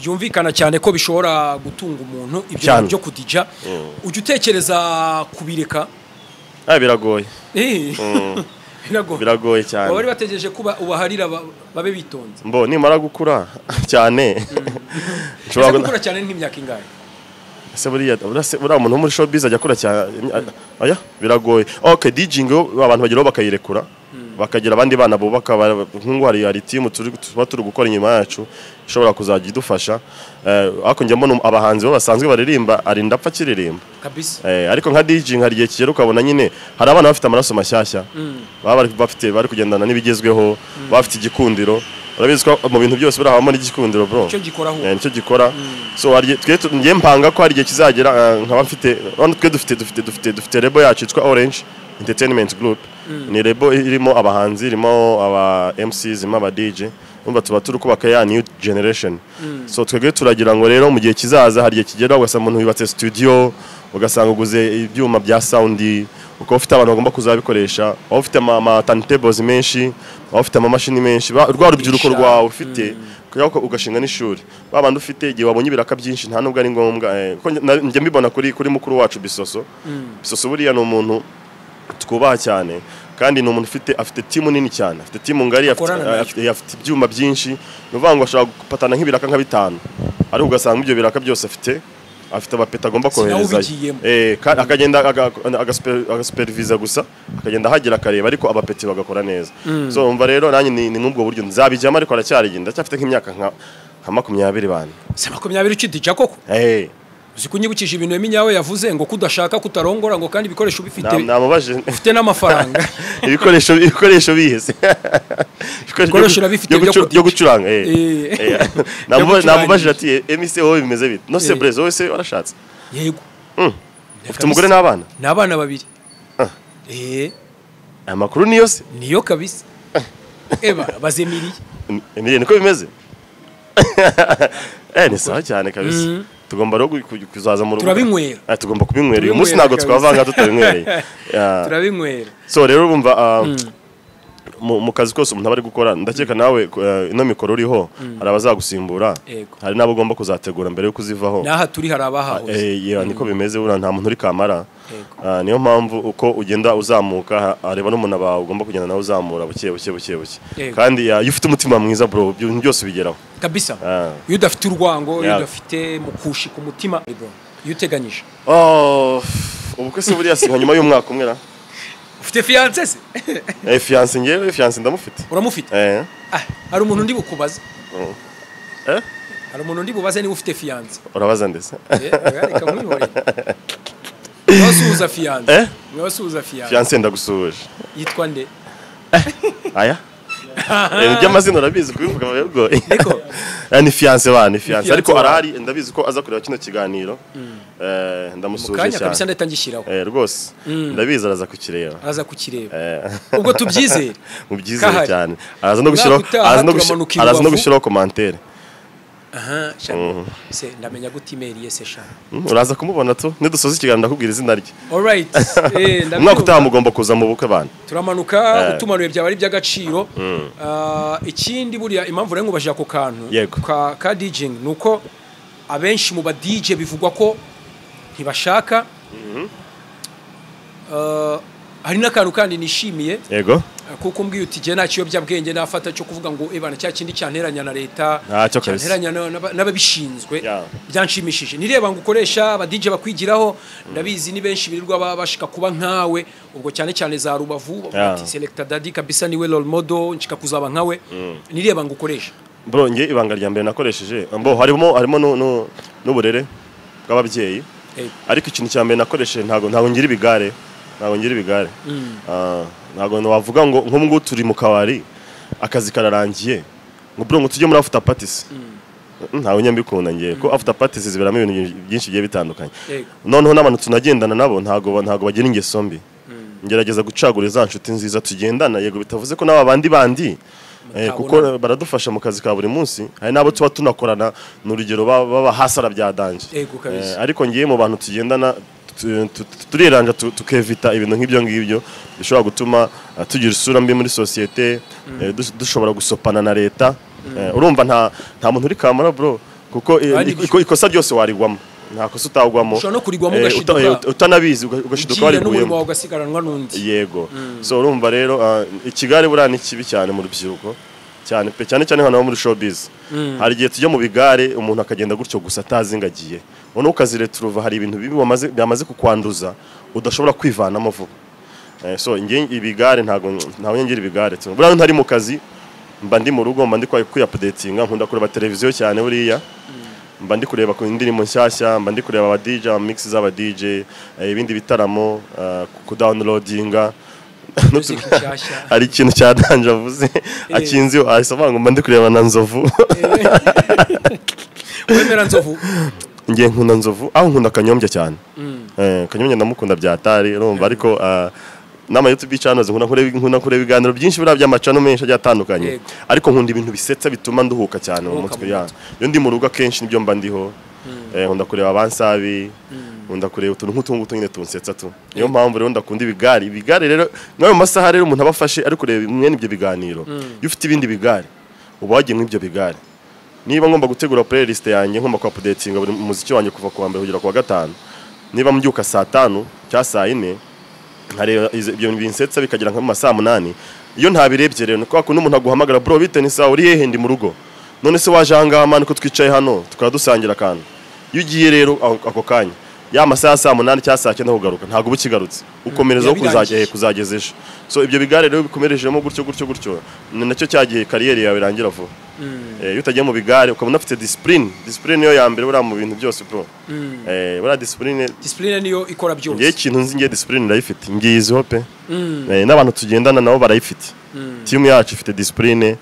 byumvikana cyane ko bishobora gutunga umuntu ibyo byo kudija ujye utekereza kubireka biragoye biragoye cyane bari bategereje kuba ubaharira babe bitonze mbo nimara gukura cyane nshobora gukura cyane nk'imyaka ingahe ese buriya umuntu wo muri showbiz ajya akura cyane oya biragoye okay DJing abantu bageraho bakayirekura bakagira abandi bana bubaka nk'ubu hari team turi gukora inyuma yacu ishobora kuzajya idufasha ariko njye mbona abahanzi bo basanzwe baririmba ari ndapfa kiririmba kabisa ariko nka DJing hari igihe kigera ukabona nyine hari abana bafite amaraso mashyashya bari kugendana n'ibigezweho bafite igikundiro urabizi ko mu bintu byose buri habamo n'igikundiro bro nicyo gikora so ngiye mpanga ko hari igihe kizagera nkaba mfite dufite label yacu yitwa Orange Entertainment Group ni label irimo abahanzi irimo aba MCs irimo aba DJ umva tuba turi kubaka ya new generation so twebwe turagira ngo rero mu gihe kizaza hari igihe kigera ugasanga umuntu yubatse studio ugasanga uguze ibyuma bya sound uko ufite abantu bagomba kuzabikoresha aho ufite ama turntables menshi aho ufite ama machine menshi rwa rubyiruko rwawe ufite kuko ugashinga n'ishuri babandi ufite igihe wabonye ibiraka byinshi nta nubwo ari ngombwa njye mbibona kuri mukuru wacu Bisoso buriya ni umuntu twubaha cyane kandi ni umuntu afite timu nini cyane afite timu ngari afite ibyuma byinshi nuvuga ngo ashobora gupatana nk'ibiraka nka 5 ariko ugasanga ibyo biraka byose afite abapeta agomba kohereza akagenda agasupervisa gusa akagenda hagira akareba ariko abapeti bagakora neza so umva rero nanjye ni nk'ubwo buryo nzabijyamo ariko aracyariginda cyafite nk'imyaka nka 20 bana se 20 ukidija koko uzi kunyibukije ibintu Eminyawe yavuze ngo kudashaka kutarongora ngo kandi ibikoresho bifite namubaje ufite n'amafaranga ibikoresho bihese ibikoresho bifite byo gucuranga namubaje ati emise wowe bimeze bite no se Brezo wowe se warashatse yego ufite umugore n'abana babiri amakuru niyo kabisa bazemiriye Emilienne niko bimeze ni sawa cyane kabisa tugomba rero kuzaza mu rugo turabinywera tugomba kubinywera uyu munsi ntago twavanga tutabinywera turabinywera so rero bumva mu kazi kose umuntu abari gukora ndakeka nawe ino mikoro uriho hari abazagusimbura hari nabo ugomba kuzategura mbere yo kuzivaho naha turi hari abahahoze niko bimeze bura nta muntu uri kamara niyo mpamvu uko ugenda uzamuka areba n'umuntu bawe ugomba kugenda nawe uzamura buke kandi iyo ufite umutima mwiza bro ibintu byose bigeraho kabisa iyo udafite urwango iyo udafite mukushi ku mutima bro iyo uteganyije ubukwe se buriya si nyuma y'umwaka umwe ufite fiancé se fiancé ngewe fiancé ndamufite uramufite hari umuntu ndi bukubaza hari umuntu ndi bubaze niba ufite fiancé urabaza ndetse reka mwihore mwasuhuza fiancé mwasuhuza fiancé ndagusuje yitwa nde aya by'amazina urabizi kubivuga bego ni fiancé ni fiancé ariko arahari ndabizi ko aza kureba kino kiganiro ndamusuje cyane kabisa ndatangishyiraho rwose ndabizi araza kukireba ubwo tubyizere mubyizere cyane araza no gushyiraho commentaire se ndamenya gute email yese sha uraza kumubona tu nidusoza ikiganiro ndakubwira izina rye alright mwaka utaha mugomba kuza mu bukwe bana turamanuka utumanuye byaba ari by'agaciro ikindi buriya impamvu rero ngubashya ko kantu ka DJing nuko abenshi mu ba DJ bivugwa ko ntibashaka hari n'akantu kandi nishimiye yego kuko mbwiye uti je nta kiyobyabwenge nafata cyo kuvuga ngo ebana cya kindi cyanteranya na leta cyanteranya n'ababishinzwe byanshimishije nireba ngo ukoresha aba DJ bakwigiraho ndabizi ni benshi birirwa bashika kuba nkawe ubwo cyane cyane za Rubavu bati Selector Daddy kabisa niwe role model nshika kuzaba nkawe nireba ngo ukoresha bro nge ibanga rya mbere nakoresheje mbo harimo n'uburere bw'ababyeyi ariko ikintu cya mbere nakoresheje ntago ngira ibigare ntago wavuga ngo nk'ubwo turi mu kabari akazi kararangiye ngo bro ngo tujye muri after parties ntawe nyambikunda ngiye ko after parties ziberamo ibintu byinshi bigiye bitandukanye noneho n'abantu tunagendana nabo ntago bagira ingeso mbi ngerageza gucagura za nshuti nziza tugendana yego bitavuze ko n'aba bandi kuko baradufasha mu kazi ka buri munsi hari nabo tuba tunakorana n'urugero baba hasara bya danje ariko ngiye mu bantu tugendana turiranja tukevita ibintu nk'ibyo bishobora gutuma tugira isura mbi muri societe dushobora gusopana na leta urumva nta muntu uri kamara bro kuko ikosa ryose warigwamo nta kosa utagwamo ushobora no kurigwamo ugashiduka utanabizi ugashiduka wari kuyemo ugasigaranwa n'undi yego so urumva rero ikigare burana ikibi cyane mu rubyiruko cyane pe cyane hano muri showbiz hari igihe tujya mu bigare umuntu akagenda gutyo gusa atazingagiye ubona ukazireturuva hari ibintu bibi byamaze kukwanduza udashobora kwivanamo vuba so ngiye ibigare ntago ngira ibigare burana ntari mu kazi mba ndi mu rugo mba ndi kuyapdatinga nkunda kureba televiziyo cyane buriya mba ndi kureba ku indirimbo nshyashya mba ndi kureba aba DJ mix z'aba DJ ibindi bitaramo ku downloadinga hari ikintu cyadanje avuze akinzi ahisaba ngo mba ndi kureba na Nzovu wemera Nzovu ngiye nkunda Nzovu aho nkunda Kanyombya cyane Kanyombya ndamukunda byatari urumva ariko nama YouTube channels nkunda kureba ibiganiro byinshi bira by'amacano menshi agiye atandukanye ariko nkunda ibintu bisetsa bituma nduhuka cyane mu mutwe yanjye iyo ndi mu rugo kenshi nibyo mba ndiho nkunda kureba abansabi nkunda kureba utuntu nk'utungutu nyine tunsetsa tu niyo mpamvu rero ndakunda ibigare rero nawe mu masaha rero umuntu abafashe ari kureba mwene ibyo biganiro iyo ufite ibindi bigare uba wagiye mu ibyo bigare niba ngomba gutegura playlist yanjye ngomba ku updatinga buri muziki wanjye kuva ku wa mbere kugera ku wa gatanu niba mbyuka saa 5 cyangwa saa 4 nkareba ibyo binsetsa bikagira nka saa 8 iyo ntabirebye rero kwa kuno umuntu aguhamagara bro bite ni saa uri hehe ndi mu rugo none se waje hanga amana ko twicaye hano tukaba dusangira kandi iyo ugiye rero ako kanya ya masaha saa 8 cyangwa saa 9 kugaruka ntago bukigarutse ukomerezaho kuzageza ejo so ibyo bigare rero bikomerejemo gutyo nacyo cyagiye kariyeri yawe irangira vuba iyo utagiye mu bigare ukaba unafite discipline niyo ya mbere bura mu bintu byose bro bura discipline niyo ikora byose ngiye ikintu nzi ngiye discipline ndayifite ngiyiziho pe n'abantu tugendana nabo barayifite team yacu ifite discipline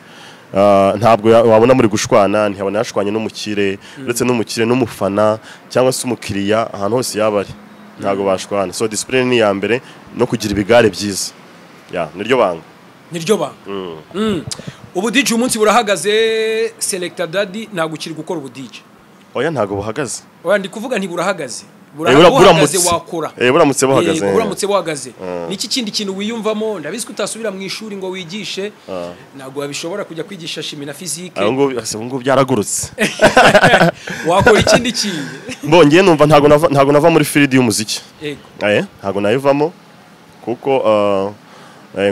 ntabwo wabona muri gushwana ntihabona yashwanye n'umukire uretse n'umukire n'umufana cyangwa se umukiriya ahantu hose yabari ntabwo bashwana so discipline ni ya mbere no kugira ibigare byiza niryo banga ubu DJ umunsi burahagaze Selector Daddy ntabwo ukiri gukora ubu DJ oya ntabwo buhagaze oya ndi kuvuga nti burahagaze buramutse wakora buramutse buhagaze niki kindi kintu wiyumvamo ndabizi ko utasubira mu ishuri ngo wigishe ntabwo wabishobora kujya kwigisha chimie na physique ngo byaragurutse wakora ikindi kintu mbongiye numva ntabwo nava muri field y'umuziki ntabwo nayivamo kuko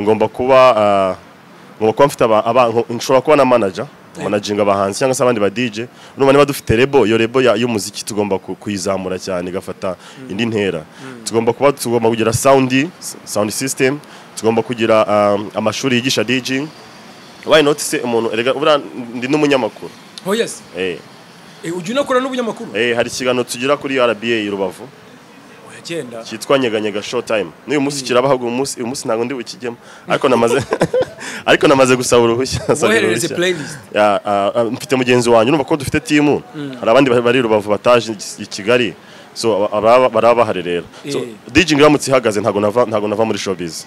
ngomba kuba mfite nshobora kuba na manager managing abahanzi cyangwa se abandi ba DJ urumva niba dufite rebo iyo rebo y'umuziki tugomba kuyizamura cyane igafata indi ntera tugomba kugira sound system tugomba kugira amashuri yigisha DJing why not se umuntu erega ndi n'umunyamakuru yes ujye unakora n'ubunyamakuru hari ikiganiro tugira kuri RBA i Rubavu cyitwa nyeganyega short time n'uyu munsi kirabahaga uyu munsi ntago ndi bukijyemo ariko namaze gusaba uruhushya woherereze playlist mfite mugenzi wanjye urumva ko dufite team hari abandi bari Rubavu bataje i Kigali so baraba bahari rero so DJ ngiramutse ihagaze ntago nava muri showbiz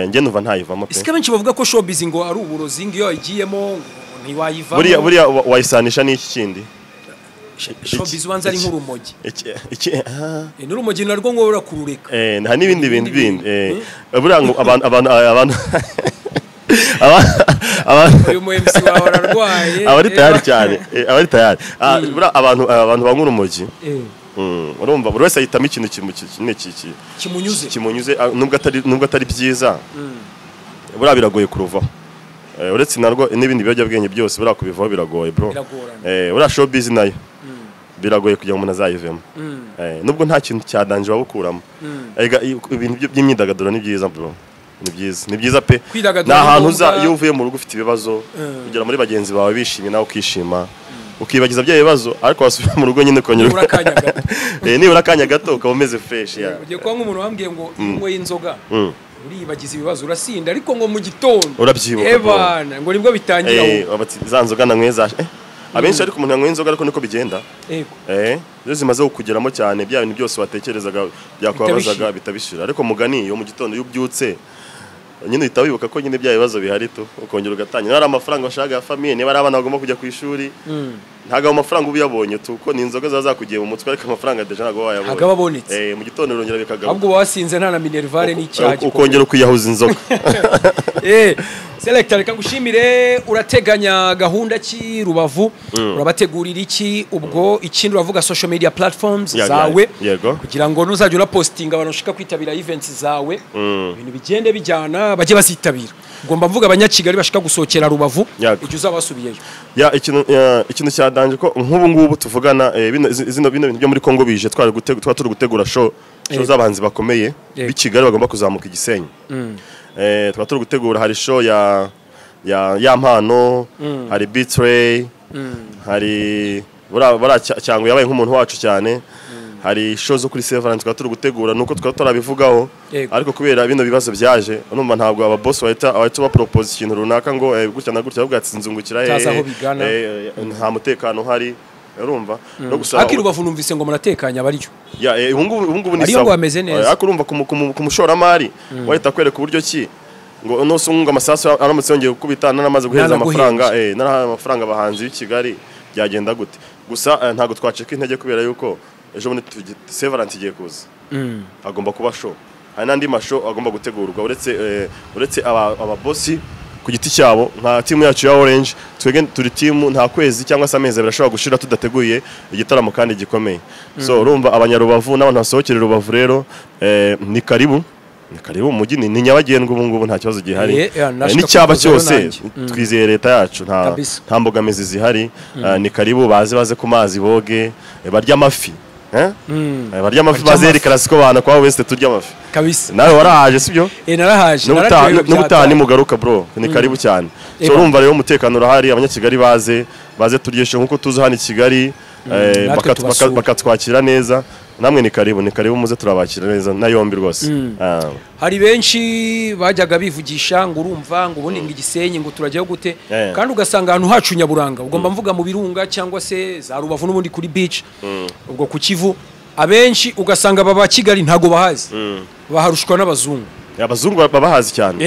nge numva ntayivamo pe isika benshi bavuga ko showbiz ngo ari uburozi ngiyo igiyemo ntiwayivamo buriya wayisanisha n'iki kindi showbiz wanza ari nk'urumogi n'urumogi narwo ngo urakurureka nta n'ibindi bindi buriya ngo abantu uyu mu MC wawe ararwaye abari tayari cyane abari tayari buriya abantu banywa urumogi urumva buri wese ahitamo ikintu kimunyuze nubwo atari byiza buriya biragoye kuruvaho uretse narwo n'ibindi biyobyabwenge byose buriya kubivaho biragoye bro buriya showbiz nayo biragoye kugira ngo umuntu azayivemo nubwo nta kintu cyadanje wabukuramo ibintu by'imyidagaduro ni byiza bro ni byiza pe nta hantu uza iyo uvuye mu rugo ufite ibibazo kugera muri bagenzi bawe bishimye nawe ukishima ukibagiza bya bibazo ariko wasubira mu rugo nyine kongera nibura akanya gato ukaba umeze fresh ugiye kuba nk'umuntu wambwiye ngo inywe y'inzoga uribagiza ibibazo urasinda ariko ngo mu gitondo urabyibuka ngo nibwo bitangira za nzoga nanyweza abenshi ariko umuntu yanyweye inzoga ariko niko bigenda iyo zimaze kukugeramo cyane bya bintu byose watekerezaga byakubabazaga bitabishira ariko mugani yo mu gitondo iyo ubyutse nyine uhita wibuka ko nyine bya bibazo bihari tu ukongera ugatangira ari amafaranga washaka ya famille niba ari abana bagomba kujya ku ishuri ntago amafaranga ubiyabonye tuko ni inzoga zazakugiye mu mutwe ariko amafaranga deja ntago wayabonye ntago abonetse mu gitondo urongera bikagaruka ahubwo wasinze nta na minervare n'icyaha ukongera kuyahuza inzoga Selector reka ngushimire urateganya gahunda ki Rubavu urabategurira iki ubwo ikindi uravuga social media platforms zawe kugira ngo nuzajya urapostinga abantu ushaka kwitabira events zawe ibintu bigende bijyana baje bazitabira ugomba mvuga abanyakigali bashaka gusohokera Rubavu icyo uzabasubiyeyo ikintu cyadanje ko nk'ubu ngubu tuvugana bino bintu byo muri Kongo bije twari gutegura show z'abahanzi bakomeye b'i Kigali bagomba kuzamuka Igisenyi tukaba turi gutegura hari show ya mpano hari Betray hari cyangwa yabaye nk'umuntu wacu cyane hari show zo kuri Severance tukaba turi gutegura nuko tukaba turabivugaho ariko kubera bino bibazo byaje urumva ntabwo aba boss bahita bapropose ikintu runaka ngo gutya na gutya bavuga ati nzungukira nta mutekano hari urumva no gusaba akiri Rubavu numvise ngo muratekanya bariyo ubungubu ni sawa ariko urumva ku mushoramari wahita kwereka uburyo ki ngo nosunga amasasu aramutse yongeye gukubitana n'amaze guhereza amafaranga abahanzi b'i Kigali byagenda gute gusa ntago twaceka intege kubera yuko ejo bundi Severance igiye kuza agomba kuba show hari n'andi mashow agomba gutegurwa uretse aba bossi ku giti cyabo nka timu yacu ya Orange twege turi timu nta kwezi cyangwa se amezi birashobora gushira tudateguye igitaramo kandi gikomeye so urumva abanyarubavu n'abantu basohokera Rubavu rero ni karibu umujyi ni nyabagendwa ubu ngubu nta kibazo gihari n'icyaba cyose twizeye leta yacu nta mbogamizi zihari ni karibu baze ku mazi boge barya amafi barya amafi bazerekana siko bana kwa wese turya amafi kabisa nawe warahaje sibyo narahaje n'ubutaha nimugaruka bro ni karibu cyane so urumva rero umutekano urahari abanyakigali baze turyeshe nkuko tuzi hano i Kigali bakatwakira neza namwe ni karibu muze turabakira neza na yombi rwose hari benshi bajyaga bivugisha ngo urumva ngo ubundi ngo Igisenyi ngo turajyaho gute kandi ugasanga ahantu hacu nyaburanga ugomba mvuga mu birunga cyangwa se za Rubavu n'ubundi kuri beach ubwo ku Kivu abenshi ugasanga baba Kigali ntago bahazi baharushwa n'abazungu abazungu babahazi cyane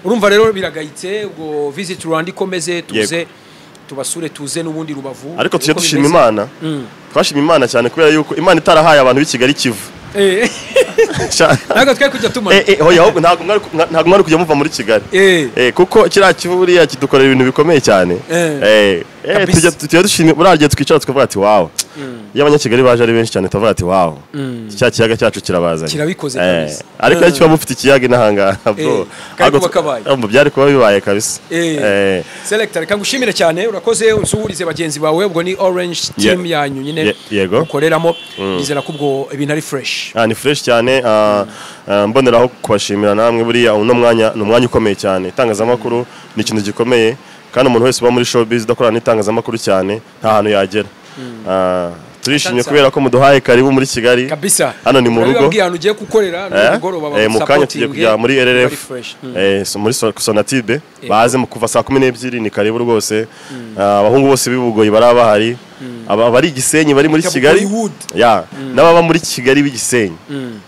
urumva rero biragayitse ubwo visit Rwanda ikomeze tuze tubasure tuze n'ubundi Rubavu ariko tuje dushima Imana twashima Imana cyane kubera yuko Imana itarahaye abantu b'i Kigali Kivu ntago twe kujya tumana ntago mwari kujya muva muri Kigali kuko kiriya Kivu buriya kidukorera ibintu bikomeye cyane tujya dushima buragiye twicara tukavuga ati wow iyo abanyakigali baje ari benshi cyane tuvuga ati wow cya kiyaga cyacu kirabazanye kirabikoze kabisa ariko icyo bamufite ikiyaga n'ahangaha bro byari kuba bibaye kabisa Selector reka ngushimire cyane urakoze unsuhurize bagenzi bawe ubwo ni Orange team yanyu nyine ukoreramo nizera ko ubwo ibintu ari fresh ni fresh cyane mboneraho kubashimira namwe buriya uno mwanya ni umwanya ukomeye cyane itangazamakuru ni ikintu gikomeye kandi umuntu wese uba muri showbiz udakorana n'itangazamakuru cyane nta hantu yagera turishimye kubera ko muduhaye karibu muri Kigali kabisa hano ni mu rugo ubwiye ugiye gukorera n'umugoroba mu kanya tugiye kujya muri RRF muri Sonatibe baze mu kuva saa 12 ni karibu rwose abahungu bose bibugoyi barabahari abari Igisenyi bari muri Kigali n'ababa muri Kigali b'Igisenyi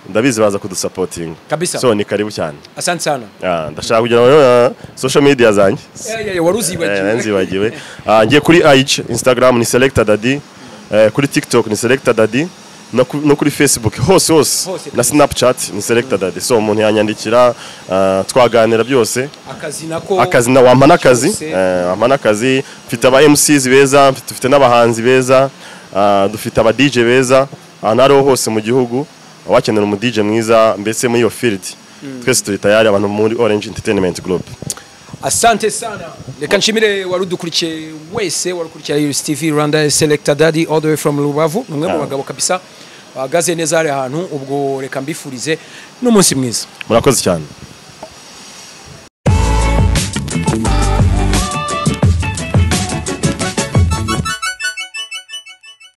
ndabizi baza kudusapotinga so ni karibu cyane asante sana ndashaka kugira social media zanjye waruzibagiwe ngiye kuri IG Instagram ni Selector Daddy kuri TikTok ni Selector Daddy no kuri Facebook hose na Snapchat ni Selector Daddy so umuntu yanyandikira twaganira byose akazi na wamana akazi mfite aba MCs beza mfite n'abahanzi beza dufite aba DJ beza ahantu ariho hose mu gihugu wakenera umu DJ mwiza mbese muri iyo field twese turi tayari abantu muri Orange Entertainment Group. Asante sana. Reka nshimire warudukurikiye wese warukurikiye TV Rwanda Selector Daddy all the way from Rubavu numwe mu bagabo kabisa bahagaze neza ari ahantu ubwo reka mbifurize n'umunsi mwiza. Murakoze cyane.